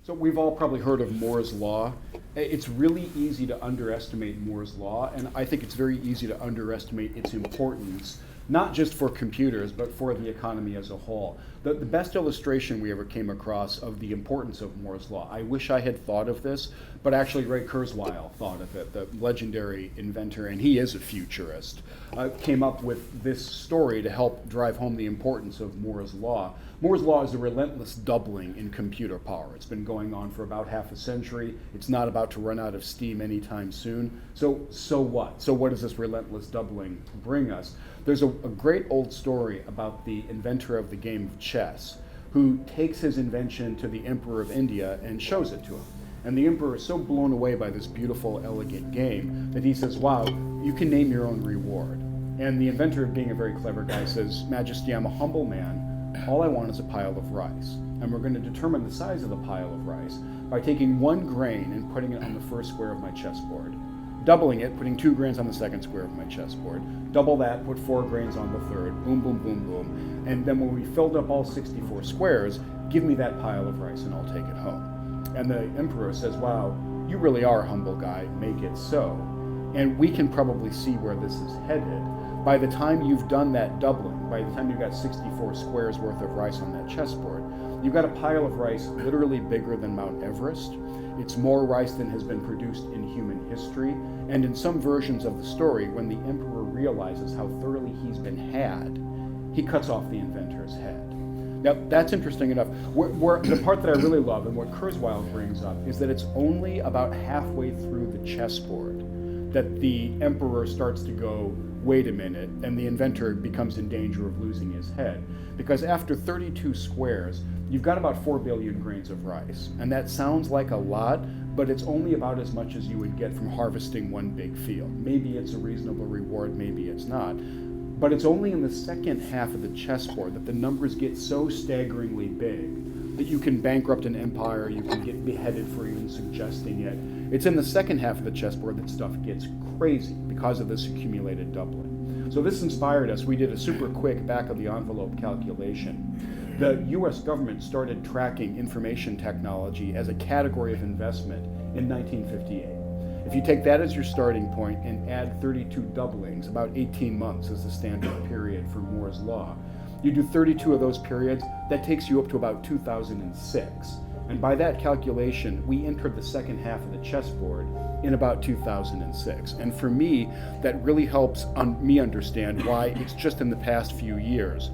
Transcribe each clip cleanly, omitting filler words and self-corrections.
So we've all probably heard of Moore's Law. It's really easy to underestimate Moore's Law, and I think it's very easy to underestimate its importance, not just for computers, but for the economy as a whole. The best illustration we ever came across of the importance of Moore's Law, I wish I had thought of this, but actually Ray Kurzweil thought of it, the legendary inventor, and he is a futurist, came up with this story to help drive home the importance of Moore's Law. Moore's Law is a relentless doubling in computer power. It's been going on for about half a century. It's not about to run out of steam anytime soon. So what? So what does this relentless doubling bring us? There's a great old story about the inventor of the game of chess who takes his invention to the Emperor of India and shows it to him. And the emperor is so blown away by this beautiful, elegant game that he says, wow, you can name your own reward. And the inventor, being a very clever guy, says, Majesty, I'm a humble man. All I want is a pile of rice. And we're going to determine the size of the pile of rice by taking 1 grain and putting it on the first square of my chessboard. Doubling it, putting 2 grains on the second square of my chessboard. Double that, put 4 grains on the third. Boom, boom, boom, boom. And then when we filled up all 64 squares, give me that pile of rice and I'll take it home. And the emperor says, wow, you really are a humble guy, make it so. And we can probably see where this is headed. By the time you've done that doubling, by the time you've got 64 squares worth of rice on that chessboard, you've got a pile of rice literally bigger than Mount Everest. It's more rice than has been produced in human history. And in some versions of the story, when the emperor realizes how thoroughly he's been had, he cuts off the inventor's head. Now, that's interesting enough. The part that I really love, and what Kurzweil brings up, is that it's only about halfway through the chessboard that the emperor starts to go, wait a minute, and the inventor becomes in danger of losing his head. Because after 32 squares, you've got about 4 billion grains of rice. And that sounds like a lot, but it's only about as much as you would get from harvesting one big field. Maybe it's a reasonable reward, maybe it's not. But it's only in the second half of the chessboard that the numbers get so staggeringly big that you can bankrupt an empire, you can get beheaded for even suggesting it. It's in the second half of the chessboard that stuff gets crazy because of this accumulated doubling. So this inspired us. We did a super quick back-of-the-envelope calculation. The US government started tracking information technology as a category of investment in 1958. If you take that as your starting point and add 32 doublings, about 18 months is the standard period for Moore's Law. You do 32 of those periods, that takes you up to about 2006. And by that calculation, we entered the second half of the chessboard in about 2006. And for me, that really helps me understand why it's just in the past few years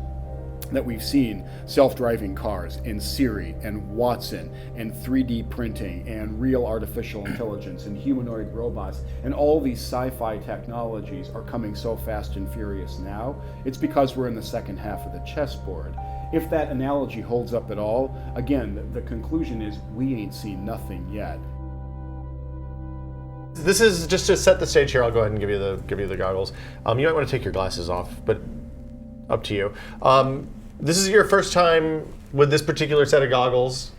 that we've seen self-driving cars and Siri and Watson and 3D printing and real artificial intelligence and humanoid robots and all these sci-fi technologies are coming so fast and furious now. It's because we're in the second half of the chessboard. If that analogy holds up at all, again, the conclusion is we ain't seen nothing yet. This is just to set the stage here. I'll go ahead and give you the goggles. You might want to take your glasses off, but up to you. This is your first time with this particular set of goggles.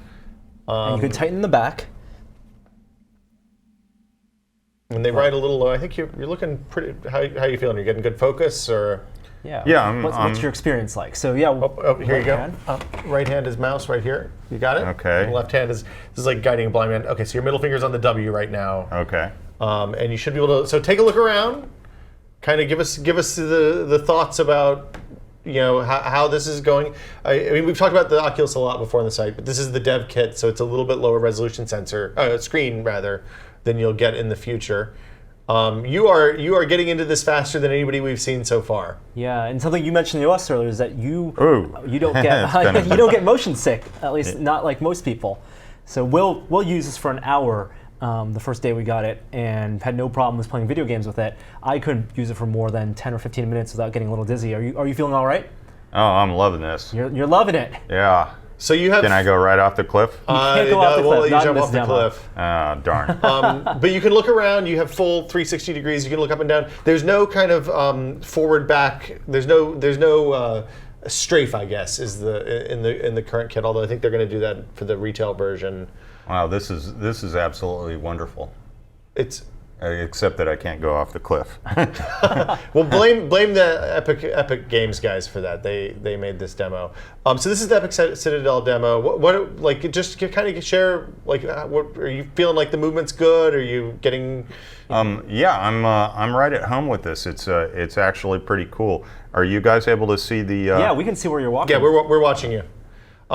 And you can tighten the back. And they ride a little low. I think you're looking pretty. How are you feeling? You're getting good focus, or? Yeah. What's your experience like? So yeah. Here you go. Right hand is mouse right here. You got it. Okay. And left hand is this is like guiding a blind man. Okay, so your middle finger's on the W right now. Okay. And you should be able to. So take a look around. Kind of give us the thoughts about how this is going. I mean, we've talked about the Oculus a lot before on the site, but this is the dev kit, so it's a little bit lower resolution screen rather than you'll get in the future. You are getting into this faster than anybody we've seen so far. Yeah, and something you mentioned to us earlier is that you don't get you don't get motion sick, at least not like most people. So we'll use this for an hour. The first day we got it and had no problems playing video games with it. I couldn't use it for more than 10 or 15 minutes without getting a little dizzy. Are you feeling all right? Oh, I'm loving this. You're loving it. Yeah. So you have. Can I go right off the cliff? You can't go off the cliff. We'll let you not jump in off this the demo. cliff. Oh, darn. But you can look around. You have full 360 degrees. You can look up and down. There's no kind of forward back. There's no strafe, I guess, is in the current kit. Although I think they're going to do that for the retail version. Wow, this is absolutely wonderful. It's except that I can't go off the cliff. Well, blame the Epic Games guys for that. They made this demo. So this is the Epic Citadel demo. What like just kind of share like what are you feeling like the movement's good? Are you getting? Yeah, I'm right at home with this. It's actually pretty cool. Are you guys able to see the? Yeah, we can see where you're walking. Yeah, we're watching you.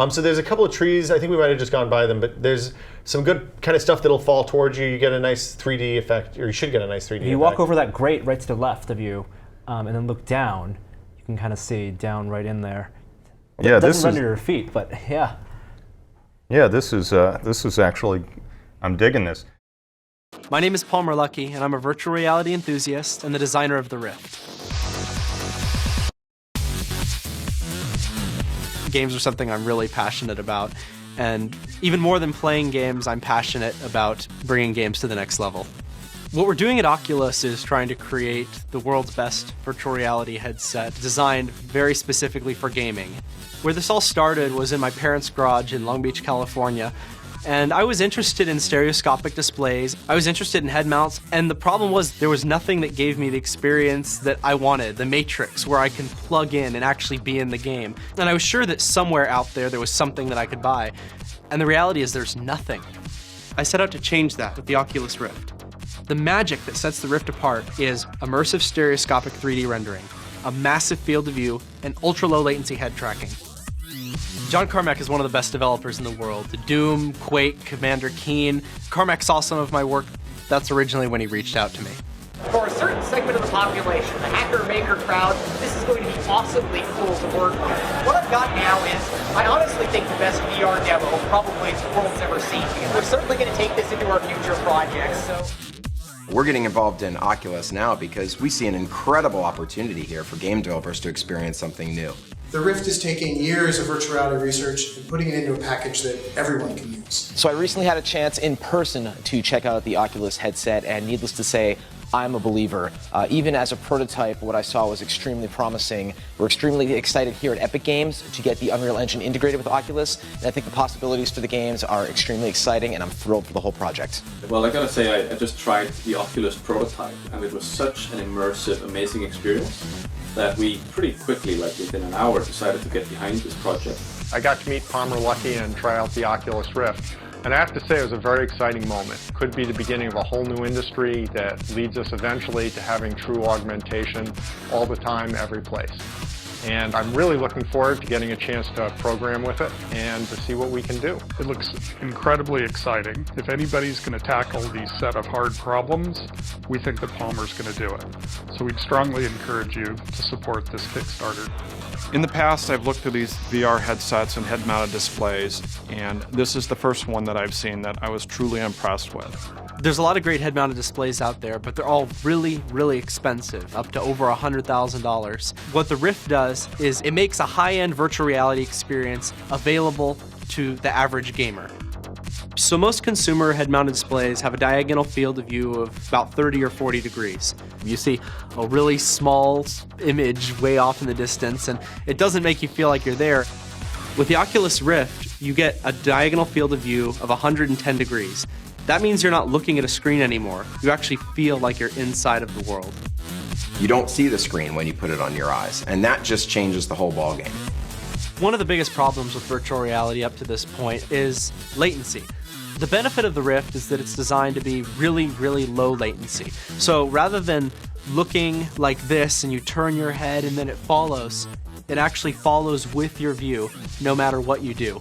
So there's a couple of trees. I think we might have just gone by them, but there's some good kind of stuff that'll fall towards you. You get a nice 3D effect, or you should get a nice 3D effect. If you walk over that grate right to the left of you, and then look down, you can kind of see down right in there. Yeah, it this doesn't is. render your feet, but yeah. Yeah, this is actually. I'm digging this. My name is Palmer Lucky, and I'm a virtual reality enthusiast and the designer of the Rift. Games are something I'm really passionate about, and even more than playing games, I'm passionate about bringing games to the next level. What we're doing at Oculus is trying to create the world's best virtual reality headset designed very specifically for gaming. Where this all started was in my parents' garage in Long Beach, California, and I was interested in stereoscopic displays, I was interested in head mounts, and the problem was there was nothing that gave me the experience that I wanted, the Matrix, where I can plug in and actually be in the game. And I was sure that somewhere out there was something that I could buy, and the reality is there's nothing. I set out to change that with the Oculus Rift. The magic that sets the Rift apart is immersive stereoscopic 3D rendering, a massive field of view, and ultra-low latency head tracking. John Carmack is one of the best developers in the world. Doom, Quake, Commander Keen. Carmack saw some of my work. That's originally when he reached out to me. For a certain segment of the population, the hacker-maker crowd, this is going to be awesomely cool to work with. What I've got now is, I honestly think the best VR demo probably the world's ever seen. And we're certainly going to take this into our future projects, so... We're getting involved in Oculus now because we see an incredible opportunity here for game developers to experience something new. The Rift is taking years of virtual reality research and putting it into a package that everyone can use. So I recently had a chance in person to check out the Oculus headset, and needless to say, I'm a believer. Even as a prototype, what I saw was extremely promising. We're extremely excited here at Epic Games to get the Unreal Engine integrated with Oculus, and I think the possibilities for the games are extremely exciting, and I'm thrilled for the whole project. Well, I gotta say, I just tried the Oculus prototype, and it was such an immersive, amazing experience that we pretty quickly, like within an hour, decided to get behind this project. I got to meet Palmer Lucky and try out the Oculus Rift. And I have to say it was a very exciting moment. Could be the beginning of a whole new industry that leads us eventually to having true augmentation all the time, every place. And I'm really looking forward to getting a chance to program with it and to see what we can do. It looks incredibly exciting. If anybody's going to tackle these set of hard problems, we think that Palmer's going to do it. So we'd strongly encourage you to support this Kickstarter. In the past, I've looked through these VR headsets and head-mounted displays, and this is the first one that I've seen that I was truly impressed with. There's a lot of great head-mounted displays out there, but they're all really, really expensive, up to over $100,000. What the Rift does is it makes a high-end virtual reality experience available to the average gamer. So most consumer head-mounted displays have a diagonal field of view of about 30 or 40 degrees. You see a really small image way off in the distance, and it doesn't make you feel like you're there. With the Oculus Rift, you get a diagonal field of view of 110 degrees. That means you're not looking at a screen anymore. You actually feel like you're inside of the world. You don't see the screen when you put it on your eyes, and that just changes the whole ballgame. One of the biggest problems with virtual reality up to this point is latency. The benefit of the Rift is that it's designed to be really, really low latency. So rather than looking like this and you turn your head and then it follows, it actually follows with your view no matter what you do.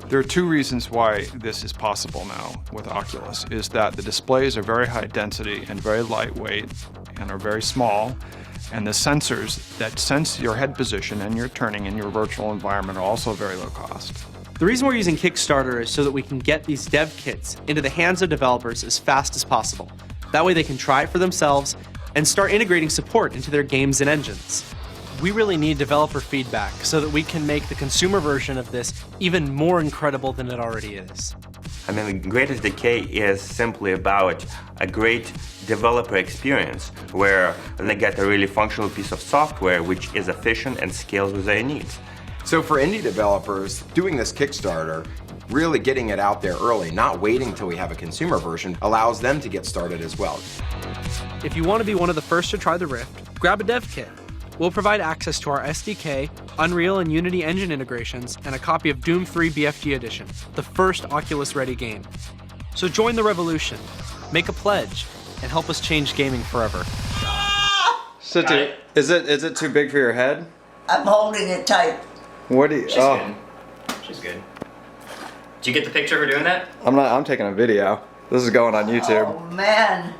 There are two reasons why this is possible now with Oculus, is that the displays are very high density and very lightweight and are very small, and the sensors that sense your head position and your turning in your virtual environment are also very low cost. The reason we're using Kickstarter is so that we can get these dev kits into the hands of developers as fast as possible. That way they can try it for themselves and start integrating support into their games and engines. We really need developer feedback so that we can make the consumer version of this even more incredible than it already is. I mean, the Greatest Decay is simply about a great developer experience where they get a really functional piece of software which is efficient and scales with their needs. So for indie developers, doing this Kickstarter Really getting it out there early, not waiting till we have a consumer version, allows them to get started as well. If you want to be one of the first to try the Rift, grab a dev kit. We'll provide access to our SDK, Unreal and Unity engine integrations, and a copy of Doom 3 BFG Edition, the first Oculus-ready game. So join the revolution, make a pledge, and help us change gaming forever. City, is it too big for your head? I'm holding it tight. What do you? She's good. She's good. Did you get the picture of her doing that? I'm taking a video. This is going on YouTube. Oh man.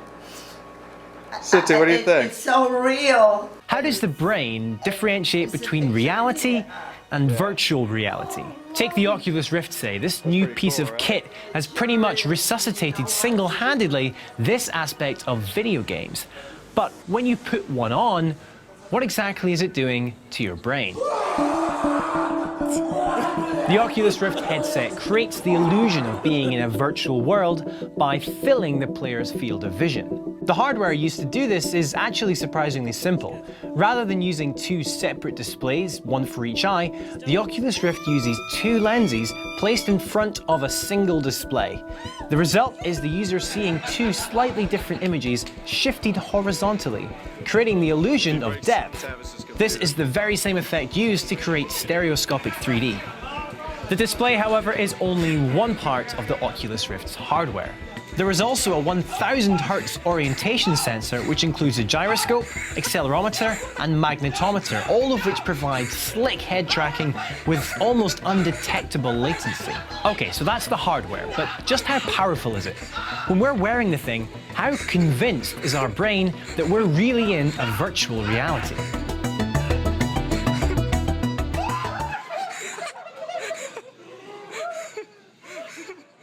City, what do you think? It's so real. How does the brain differentiate between reality and virtual reality? Take the Oculus Rift, say. This new piece of kit has pretty much resuscitated single-handedly this aspect of video games. But when you put one on, what exactly is it doing to your brain? The Oculus Rift headset creates the illusion of being in a virtual world by filling the player's field of vision. The hardware used to do this is actually surprisingly simple. Rather than using two separate displays, one for each eye, the Oculus Rift uses two lenses placed in front of a single display. The result is the user seeing two slightly different images shifted horizontally, creating the illusion of depth. This is the very same effect used to create stereoscopic 3D. The display, however, is only one part of the Oculus Rift's hardware. There is also a 1000 Hz orientation sensor, which includes a gyroscope, accelerometer, and magnetometer, all of which provide slick head tracking with almost undetectable latency. Okay, so that's the hardware, but just how powerful is it? When we're wearing the thing, how convinced is our brain that we're really in a virtual reality?